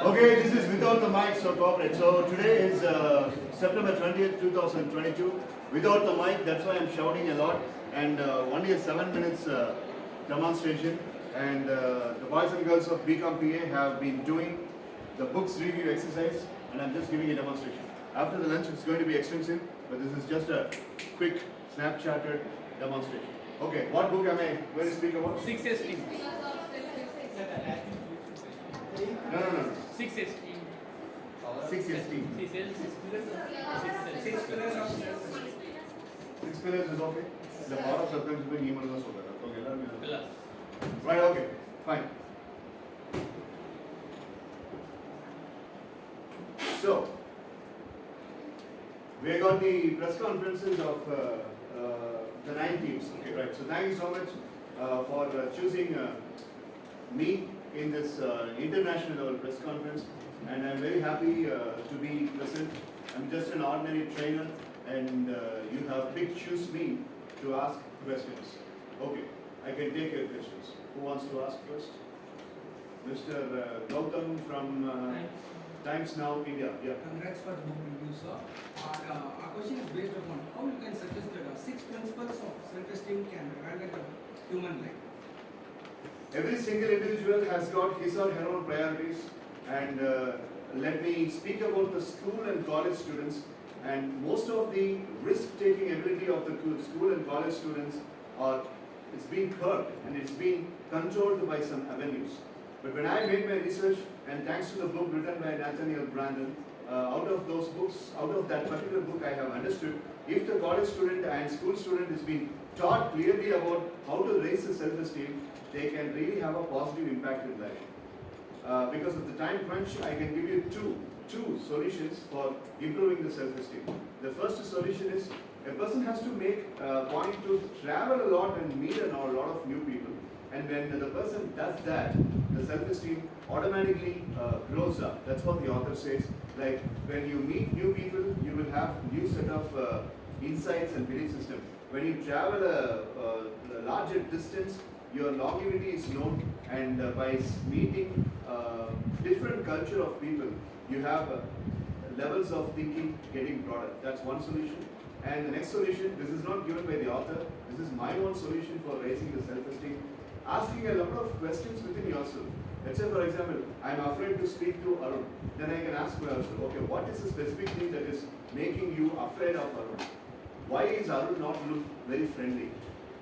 Okay, this is without the mic, so cooperate. So today is September 20th, 2022. Without the mic, that's why I'm shouting a lot. And only a 7 minutes demonstration. And the boys and girls of BCom PA have been doing the books review exercise, and I'm just giving a demonstration. After the lunch, it's going to be extensive, but this is just a quick, Snapchatted demonstration. Okay, what book am I going to speak about? 6S. No. 6S. 616. 6 pillars of 6 pillars is okay. The power of serpents is being emailed us over. pillars. Right, okay, fine. So, we got the press conferences of the 9 teams. Okay, right. So, thank you so much for choosing me in this international press conference, and I'm very happy to be present. I'm just an ordinary trainer, and you have picked choose me to ask questions. Okay, I can take your questions. Who wants to ask first? Mr. Gautam from Times Now, India. Yeah. Congrats for the book review, sir. Our question is based upon how you can suggest that 6 principles of self-esteem can evaluate a human life. Every single individual has got his or her own priorities, and let me speak about the school and college students. And most of the risk-taking ability of the school and college students it's been curbed and it's been controlled by some avenues. But when I made my research, and thanks to the book written by Nathaniel Brandon, out of those books, out of that particular book, I have understood if the college student and school student is being taught clearly about how to raise the self-esteem, they can really have a positive impact in life. Because of the time crunch, I can give you two solutions for improving the self-esteem. The first solution is a person has to make a point to travel a lot and meet a lot of new people. And when the person does that, the self-esteem automatically grows up. That's what the author says. Like when you meet new people, you will have new set of insights and belief system. When you travel a larger distance, your longevity is known, and by meeting different culture of people, you have levels of thinking getting broader. That's one solution. And the next solution, this is not given by the author, this is my own solution for raising the self-esteem. Asking a lot of questions within yourself. Let's say, for example, I'm afraid to speak to Arun. Then I can ask myself, okay, what is the specific thing that is making you afraid of Arun? Why is Arun not look very friendly?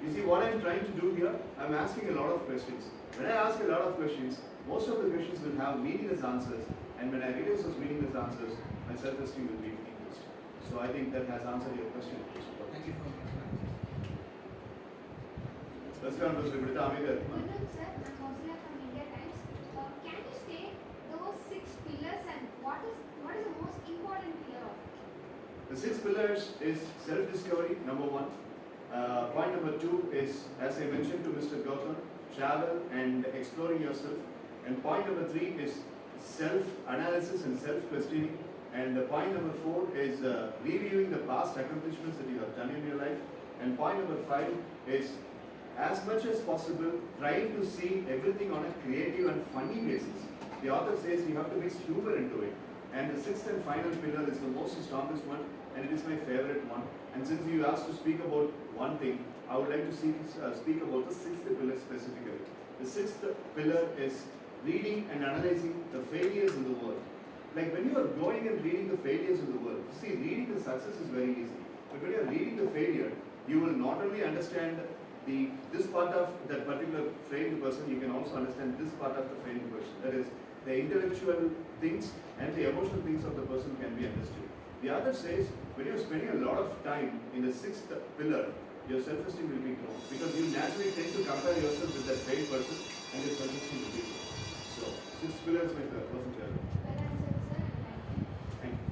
You see, what I'm trying to do here, I'm asking a lot of questions. When I ask a lot of questions, most of the questions will have meaningless answers, and when I realize those meaningless answers, my self-esteem will be increased. So I think that has answered your question. Thank you for Let's go on to Good afternoon, sir. I'm Kausala from India Times. Can you state those 6 pillars and what is the most important pillar of it? The 6 pillars is self-discovery, number 1. Point number 2 is, as I mentioned to Mr. Gautam, travel and exploring yourself. And point number 3 is self-analysis and self-questioning. And point number 4 is reviewing the past accomplishments that you have done in your life. And point number 5 is, as much as possible, trying to see everything on a creative and funny basis. The author says you have to mix humor into it. And the 6th and final pillar is the most strongest one, and it is my favorite one. And since you asked to speak about one thing, I would like to speak about the 6th pillar specifically. The 6th pillar is reading and analyzing the failures in the world. Like when you are going and reading the failures in the world, see, reading the success is very easy. But when you are reading the failure, you will not only understand this part of that particular failed person, you can also understand this part of the failed person. That is, the intellectual things and the emotional things of the person can be understood. The other says, when you're spending a lot of time in the 6th pillar, your self-esteem will be grown. Because you naturally tend to compare yourself with that failed person, and your self-esteem will be grown. So, 6th pillar is my person failure. Well answered, sir, and thank you. Thank you.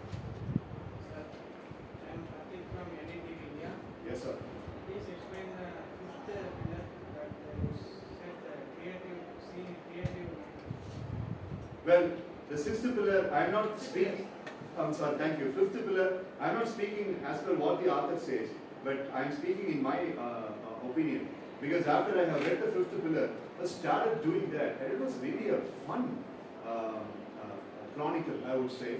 Sir, I am Karthik from NIT India. Yes, sir. Please explain the 5th pillar that you said creative. Well, the 6th pillar, I'm not speaking. I'm sorry, thank you. 5th pillar, I'm not speaking as per what the author says, but I'm speaking in my opinion. Because after I have read the fifth pillar, I started doing that, and it was really a fun chronicle, I would say.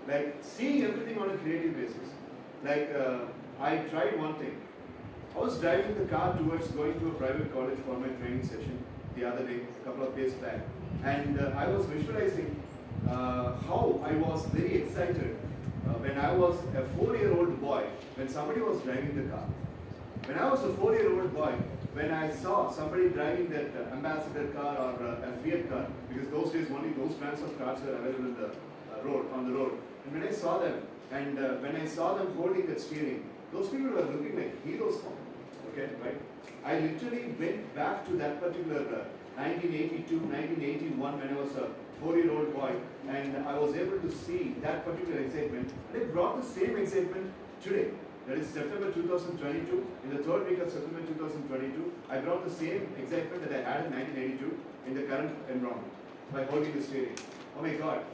Like seeing everything on a creative basis. Like I tried one thing. I was driving the car towards going to a private college for my training session the other day, a couple of days back, and I was visualizing how I was very excited when I was a 4-year-old boy when somebody was driving the car. When I was a 4-year-old boy, when I saw somebody driving that ambassador car or a Fiat car, because those days only those brands of cars were available in the on the road, and when I saw them, and when I saw them holding that steering, those people were looking like heroes for me. Okay, right? I literally went back to that particular 1982, 1981 when I was a 4-year-old boy, and I was able to see that particular excitement, and it brought the same excitement today. That is September 2022, in the third week of September 2022, I brought the same excitement that I had in 1982 in the current environment by holding the steering. Oh my God,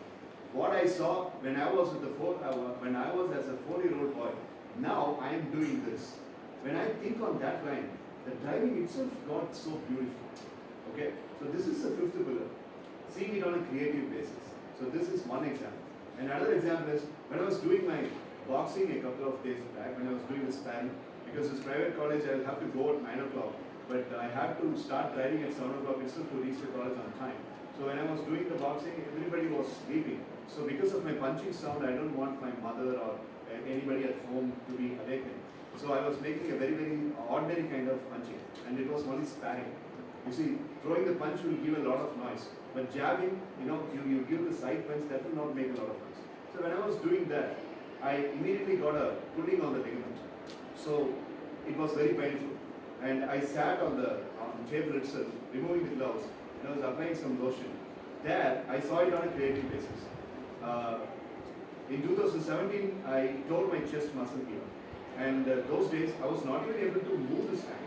what I saw when I was when I was as a 4-year-old boy, now I am doing this. When I think on that line, the driving itself got so beautiful. Okay, so this is the fifth pillar, seeing it on a creative basis. So this is one example. Another example is when I was doing my boxing a couple of days back, when I was doing the sparring, because this private college I'll have to go at 9 o'clock, but I had to start driving at 7 o'clock itself to reach the college on time. So when I was doing the boxing, everybody was sleeping. So because of my punching sound, I don't want my mother or anybody at home to be awakened. So I was making a very, very ordinary kind of punching, and it was only sparring. You see, throwing the punch will give a lot of noise, but jabbing, you give the side punch, that will not make a lot of noise. So when I was doing that, I immediately got a pulling on the ligament. So it was very painful. And I sat on the table itself, removing the gloves, and I was applying some lotion. There, I saw it on a creative basis. In 2017, I tore my chest muscle here. And those days, I was not even able to move this hand.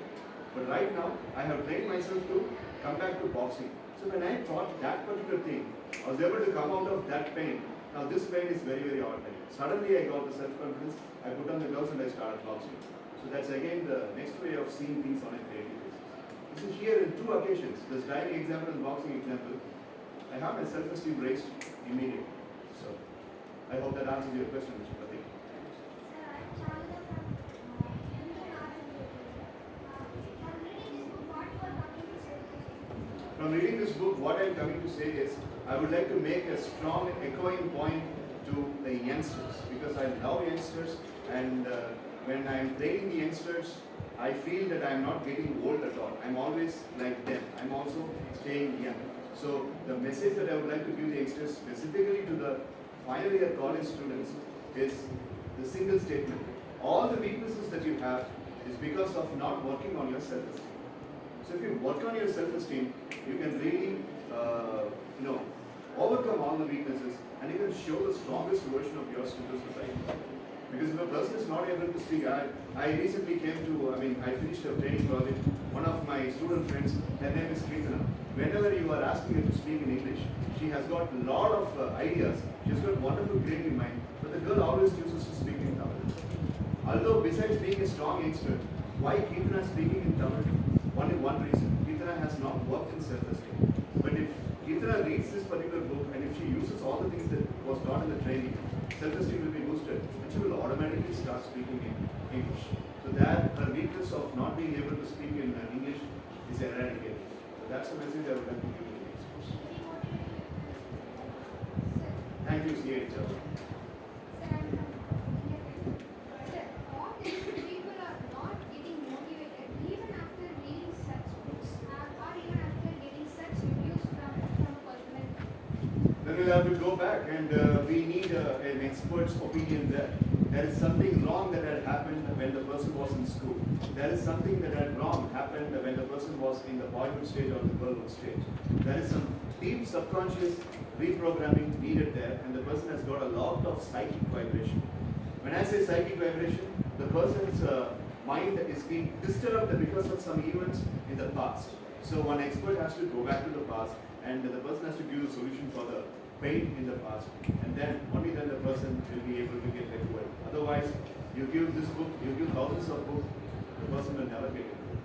But right now, I have trained myself to come back to boxing. So when I thought that particular thing, I was able to come out of that pain. Now this pain is very, very ordinary. Suddenly I got the self-confidence, I put on the gloves and I started boxing. So that's again the next way of seeing things on a creative basis. This is here in 2 occasions, this driving example and boxing example. I have my self-esteem raised immediately. So I hope that answers your question, Mr. Pratik. From reading this book, what I am coming to say is, I would like to make a strong echoing point to the youngsters, because I love youngsters, and when I am training the youngsters, I feel that I am not getting old at all. I am always like them. I am also staying young. So the message that I would like to give the youngsters, specifically to the final year college students, is the single statement. All the weaknesses that you have is because of not working on your self-esteem. So if you work on your self-esteem, you can really, overcome all the weaknesses, and you can show the strongest version of yours to the society. Because if a person is not able to speak, I recently I finished a training project. One of my student friends, her name is Kirtana. Whenever you are asking her to speak in English, she has got a lot of ideas. She has got wonderful creative mind, but the girl always chooses to speak in Tamil. Although besides being a strong youngster, why Kirtana is speaking in Tamil? Only one reason. Kirtana has not worked in self-esteem. But if Kirtana reads this particular book, and if she uses all the things that was taught in the training, self-esteem will be boosted, and she will automatically start speaking in English. So that her weakness of not being able to speak in English is eradicated. So that's the message I would like to give to the listeners. Thank you, C.A. Chawla. Then we'll have to go back, and we need an expert's opinion there. There is something wrong that had happened when the person was in school. There is something that had wrong happened when the person was in the boyhood stage or the girlhood stage. There is some deep subconscious reprogramming needed there, and the person has got a lot of psychic vibration. When I say psychic vibration, the person's mind is being disturbed because of some events in the past. So one expert has to go back to the past, and the person has to give a solution for the pain in the past, and then only then the person will be able to get recovered. Otherwise, you give this book, you give thousands of books, the person will never get recovered.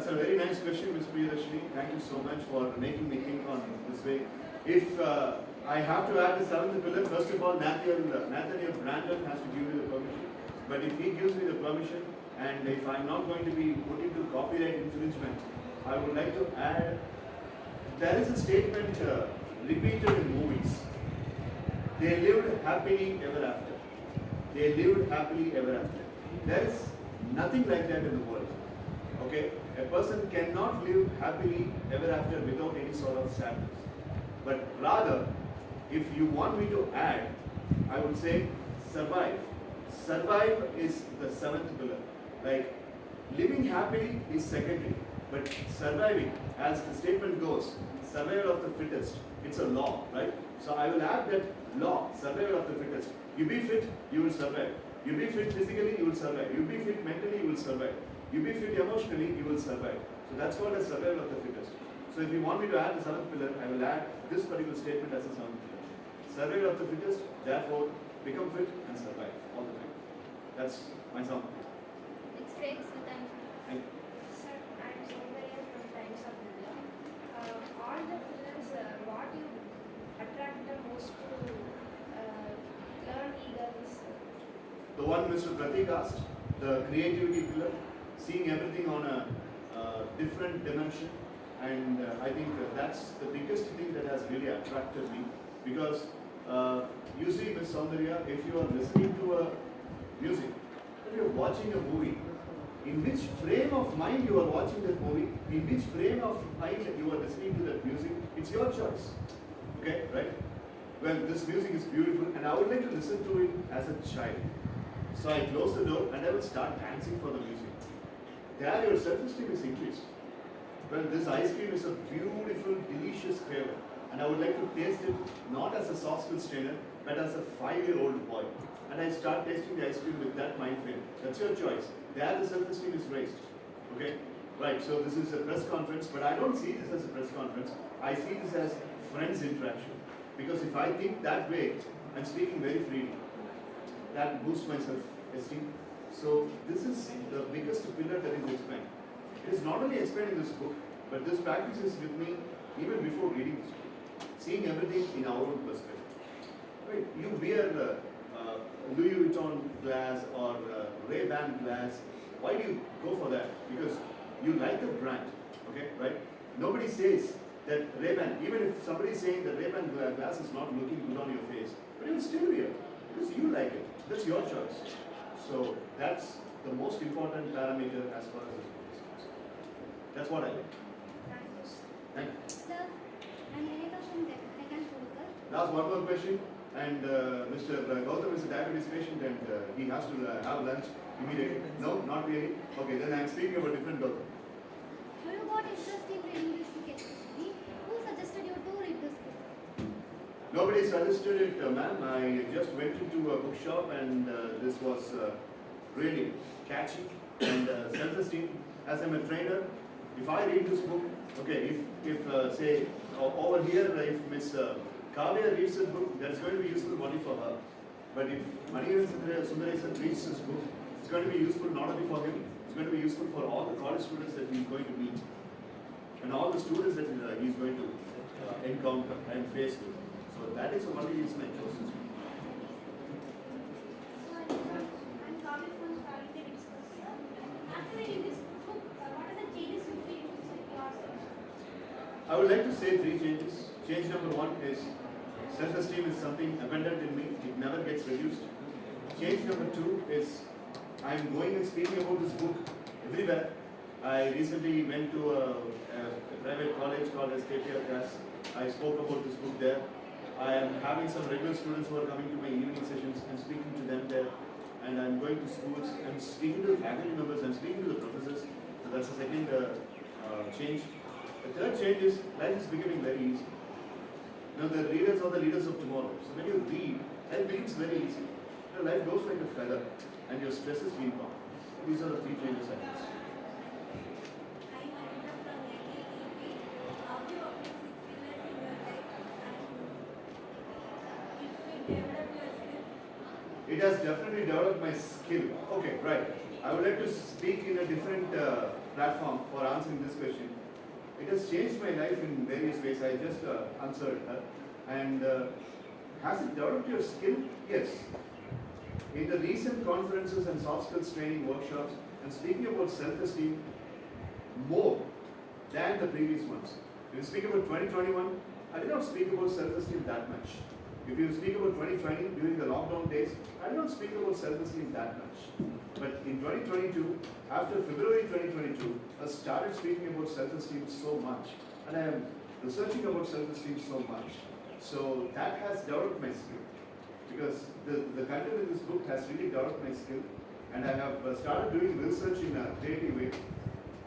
That's a very nice question, Ms. Priyadashini. Thank you so much for making me think on this way. If I have to add the seventh pillar, first of all, Nathaniel Brandon has to give me the permission. But if he gives me the permission, and if I'm not going to be put into copyright infringement, I would like to add, there is a statement repeated in movies. They lived happily ever after. They lived happily ever after. There is nothing like that in the world. Okay? A person cannot live happily ever after without any sort of sadness. But rather, if you want me to add, I would say survive. Survive is the seventh pillar. Like, living happily is secondary. But surviving, as the statement goes, survival of the fittest. It's a law, right? So I will add that law, survival of the fittest. You be fit, you will survive. You be fit physically, you will survive. You be fit mentally, you will survive. You be fit emotionally, you will survive. So that's called as survival of the fittest. So if you want me to add the seventh pillar, I will add this particular statement as a seventh pillar. Survival of the fittest, therefore become fit and survive all the time. That's my seventh pillar. It's great, sir. Thank you. Thank you. Sir, I am Soumya from Times of India. All the pillars, what you attract the most to learn eagerness? The one Mr. Pratik asked, the creativity pillar, seeing everything on a different dimension, and I think that's the biggest thing that has really attracted me, because you see, Ms. Soundarya, if you are listening to a music, if you are watching a movie, in which frame of mind you are watching that movie, in which frame of mind you are listening to that music, it's your choice. Okay, right? Well, this music is beautiful, and I would like to listen to it as a child. So I close the door and I will start dancing for the music. There your self-esteem is increased. Well, this ice cream is a beautiful, delicious flavor, and I would like to taste it not as a soft skill trainer, but as a 5-year-old boy. And I start tasting the ice cream with that mind frame. That's your choice. There the self-esteem is raised. Okay? Right, so this is a press conference, but I don't see this as a press conference. I see this as friends interaction. Because if I think that way, I'm speaking very freely. That boosts my self-esteem. So this is the biggest pillar that is explained. It is not only explained in this book, but this practice is with me even before reading this book. Seeing everything in our own perspective. Right? You wear Louis Vuitton glass or Ray-Ban glass. Why do you go for that? Because you like the brand. Okay, right? Nobody says that Ray-Ban, even if somebody is saying that Ray-Ban glass is not looking good on your face, but you'll still wear because you like it. That's your choice. So that's the most important parameter as far as this book is concerned. That's what I like. Thank you, sir. Thank you. Sir, I'm Manikandan Sundaresan. Last one more question. And Mr. Gautam is a diabetes patient and he has to have lunch immediately. No, not really. Okay, then I'm speaking about different Gautam. Have you got interest in reading this book especially? Who suggested you to read this book? Nobody suggested it, ma'am. I just went into a bookshop and this was really catchy and self-esteem. As I'm a trainer, if I read this book, okay, if say over here, if Miss KPR reads this book, that's going to be useful only for her. But if Manikandan Sundaresan reads this book, it's going to be useful not only for him, it's going to be useful for all the college students that he's going to meet and all the students that he's going to encounter and face with. So that is the only reason I chose this book. I'm coming from quality discuss. After reading this book, what are the changes you feel yourself? I would like to say 3 changes. Change number 1 is self-esteem is something abundant in me. It never gets reduced. Change number 2 is I'm going and speaking about this book everywhere. I recently went to a private college called as KPR class. I spoke about this book there. I am having some regular students who are coming to my evening sessions. I'm speaking to them there. And I'm going to schools. I'm speaking to the faculty members. I'm speaking to the professors. So that's the second change. The third change is life is becoming very easy. Now the readers are the leaders of tomorrow. So when you read, life becomes very easy. Life goes like a feather and your stress is being gone. These are the 3 changes I guess. It has definitely developed my skill. Okay, right. I would like to speak in a different platform for answering this question. It has changed my life in various ways. I just answered her. And has it developed your skill? Yes. In the recent conferences and soft skills training workshops, and speaking about self-esteem more than the previous ones. If you speak about 2021, I did not speak about self-esteem that much. If you speak about 2020 during the lockdown days, I did not speak about self-esteem that much. But in 2022, after February 2022, I started speaking about self-esteem so much, and I am researching about self-esteem so much. So that has developed my skill, because the content in this book has really developed my skill, and I have started doing research in a creative way.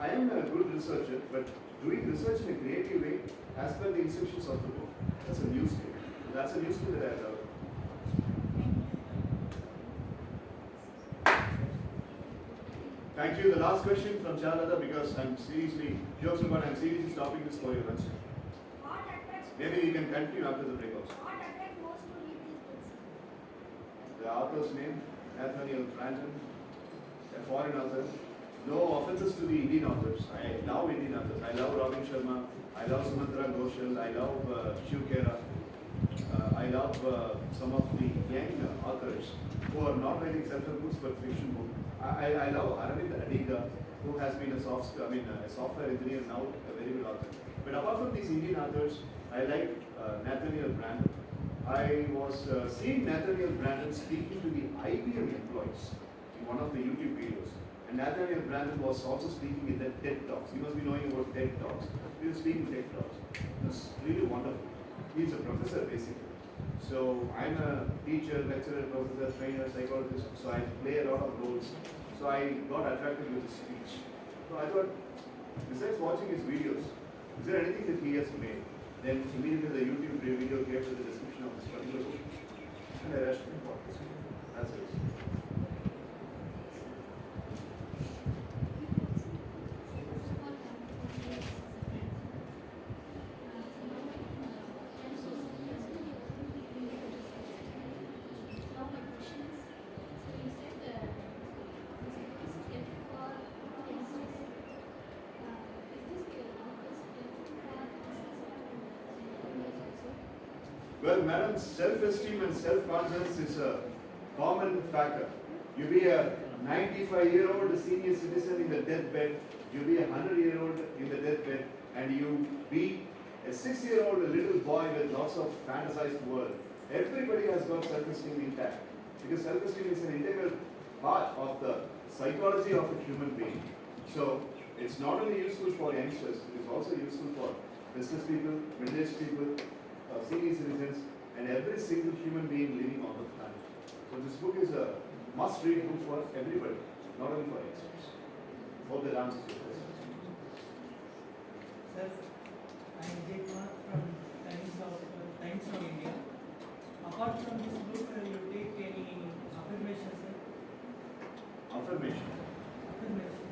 I am a good researcher, but doing research in a creative way, as per the instructions of the book, that's a new skill. That's a new skill that I have developed. Thank you. The last question from Charlada, because I'm seriously, jokes apart, I'm seriously stopping this for your lunch. What attracts Maybe we can continue after the breakouts. What attracts most to read these books? The author's name, Nathaniel Brandon, a foreign author. No offenses to the Indian authors. I love Indian authors. I love Robin Sharma. I love Sumatra Ghoshal. I love Shiv Khera. I love some of the young authors who are not writing self-help books but fiction books. I love Aravind Adiga, who has been a software engineer, now a very good author. But apart from these Indian authors, I like Nathaniel Brandon. I was seeing Nathaniel Brandon speaking to the IBM employees in one of the YouTube videos. And Nathaniel Brandon was also speaking in the TED Talks. You must be knowing about TED Talks. He was speaking TED Talks. It was really wonderful. He's a professor basically. So I'm a teacher, lecturer, professor, trainer, psychologist. So I play a lot of roles. So I got attracted with his speech. So I thought, besides watching his videos, is there anything that he has made? Then immediately the YouTube video gave the description of this particular book. And I rushed and bought this book. That's it. Well, madam, self-esteem and self-confidence is a common factor. You be a 95-year-old senior citizen in the deathbed, you be a 100-year-old in the deathbed, and you be a 6-year-old little boy with lots of fantasized world. Everybody has got self-esteem intact, because self-esteem is an integral part of the psychology of a human being. So, it's not only useful for youngsters, it is also useful for business people, middle-aged people, senior citizens, and every single human being living on the planet. So this book is a must-read book for everybody, not only for youngsters. Hope that answers your question. Sir, I am Jaykumar from Times of India. Apart from this book, you take any affirmation, sir? Affirmation. Affirmation.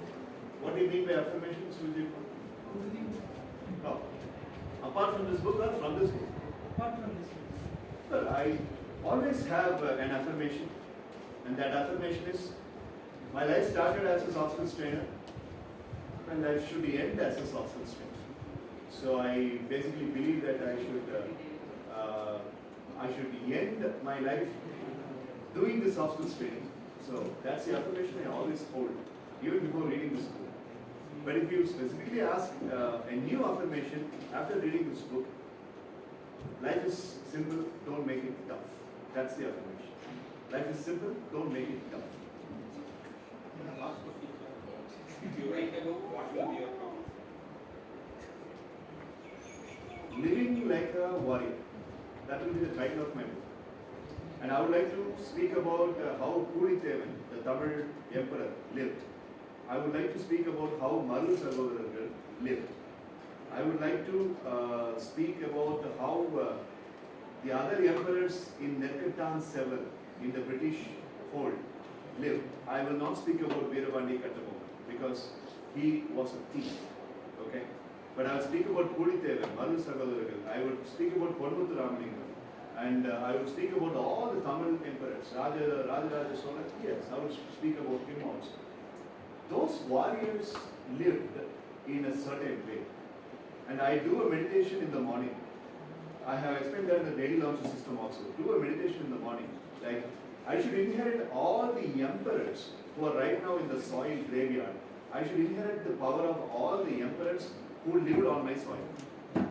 What do you mean by affirmation, Sujit? No. Apart from this book or from this book? Apart from this book. Well, I always have an affirmation, and that affirmation is, my life started as a soft skills trainer, and life should end as a soft skills trainer. So I basically believe that I should end my life doing the soft skills training. So that's the affirmation I always hold, even before reading this book. But if you specifically ask a new affirmation after reading this book, life is simple, don't make it tough. That's the affirmation. Life is simple, don't make it tough. Last question, sir. If you write a book, what will be your topic? Living like a warrior. That will be the title of my book. And I would like to speak about how Pulithevan, the Tamil emperor, lived. I would like to speak about how Maru Sagodharargal lived. I would like to speak about how the other emperors in Nerkatan Seval, in the British hold, lived. I will not speak about Veeravandi Kattabomman because he was a thief. Okay? But I will speak about Pulithevan, Maru Sagodharargal. I would speak about Ponmuthu Ramalingam. And I would speak about all the Tamil emperors, Raja Sola. Yes, I would speak about him also. those warriors lived in a certain way. And I do a meditation in the morning. I have explained that in the daily launch system also. Do a meditation in the morning. Like, I should inherit all the emperors who are right now in the soil graveyard. I should inherit the power of all the emperors who lived on my soil.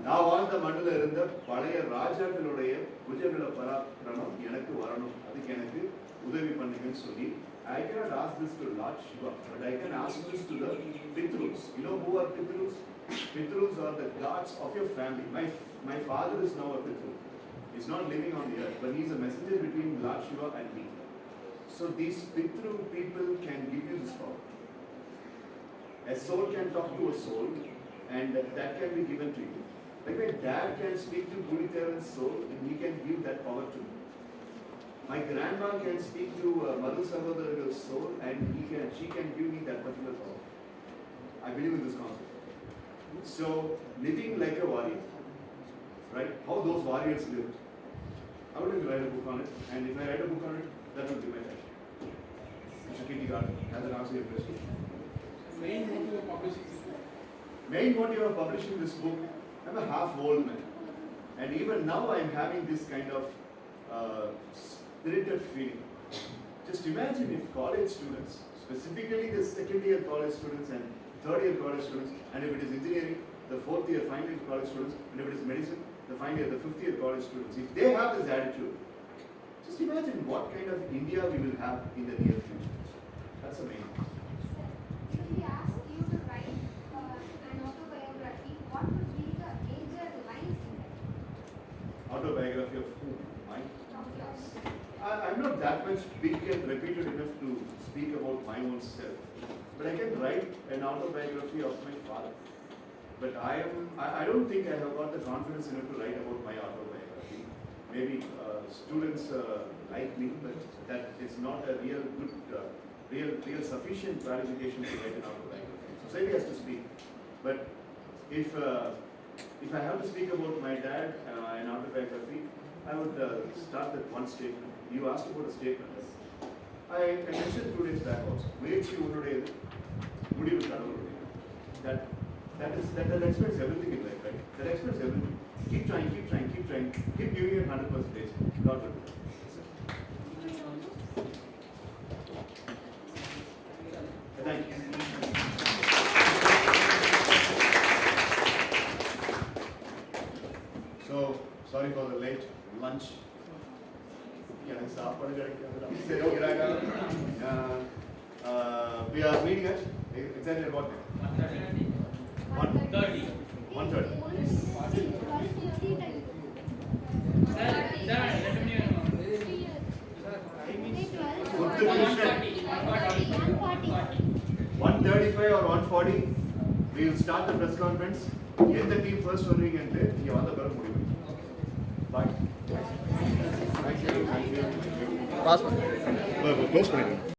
நான் வாழ்ந்த மண்ணில் இருந்த பழைய ராஜாக்களுடைய புஜங்கள பராக்கிரமம் எனக்கு வரணும், அதுக்கு எனக்கு உதவி பண்ணுங்கன்னு சொல்லி I cannot ask this to Lord Shiva, but I can ask this to the Pitrus. You know who are Pitrus? Pitrus are the gods of your family. My father is now a Pitru. He's not living on the earth, but he's a messenger between Lord Shiva and me. So these Pitru people can give you this power. A soul can talk to a soul, and that can be given to you. Like my dad can speak to Puliteran's soul, and he can give that power to me. My grandma can speak to Madhu Sahodar's soul, and she can give me that particular power. I believe in this concept. So, living like a warrior, right? How those warriors lived. I would like to write a book on it, and if I write a book on it, that will be my passion. Mr. Kitty Garden, has an answer your question. Main motive of publishing this book. Main motive of publishing this book, I'm a half-old man. And even now I'm having this kind of spirited feeling. Just imagine if college students, specifically the second year college students and third year college students, and if it is engineering, the fourth year, final year college students, and if it is medicine, the final year, the fifth year college students, if they have this attitude, just imagine what kind of India we will have in the near future. That's the main thing. Sir, if we ask you to write an autobiography, what would be the major lines in it? Autobiography of whom? Mine? Of yours. I'm not that much big and repeated enough to speak about my own self. But I can write an autobiography of my father. But I don't think I have got the confidence enough to write about my autobiography. Maybe students like me, but that is not a real good, real sufficient qualification to write an autobiography. Society has to speak. But if I have to speak about my dad, an autobiography, I would start with one statement. You asked about a statement. I mentioned 2 days back also. That explains everything in life, right? That explains everything. Keep trying, keep trying, keep trying. Keep giving it 100%. God will do it. Thank you. So, sorry for the late lunch. We are meeting at exactly at what time? 1:30. 1:30. Good to finish at 1:35 or 1:40. We will start the press conference. Get the team first running and then you all the Bye. Thank you. Thank you. Close.